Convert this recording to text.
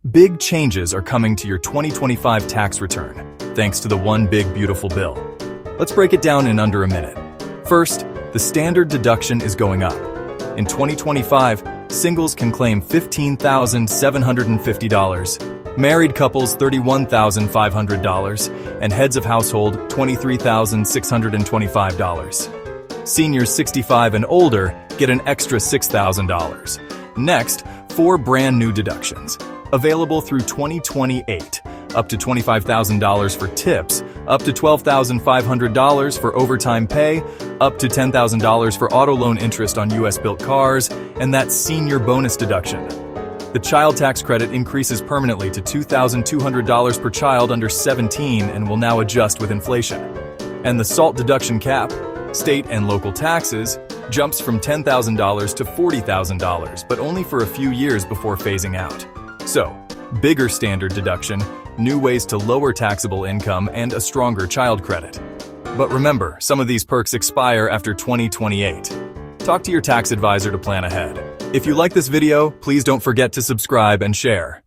Big changes are coming to your 2025 tax return, thanks to the One Big Beautiful Bill. Let's break it down in under a minute. First, the standard deduction is going up. In 2025, singles can claim $15,750, married couples $31,500, and heads of household $23,625. Seniors 65 and older get an extra $6,000. Next, 4 brand new deductions, available through 2028, up to $25,000 for tips, up to $12,500 for overtime pay, up to $10,000 for auto loan interest on U.S.-built cars, and that senior bonus deduction. The child tax credit increases permanently to $2,200 per child under 17 and will now adjust with inflation. And the SALT deduction cap, state and local taxes, jumps from $10,000 to $40,000, but only for a few years before phasing out. So, bigger standard deduction, new ways to lower taxable income, and a stronger child credit. But remember, some of these perks expire after 2028. Talk to your tax advisor to plan ahead. If you like this video, please don't forget to subscribe and share.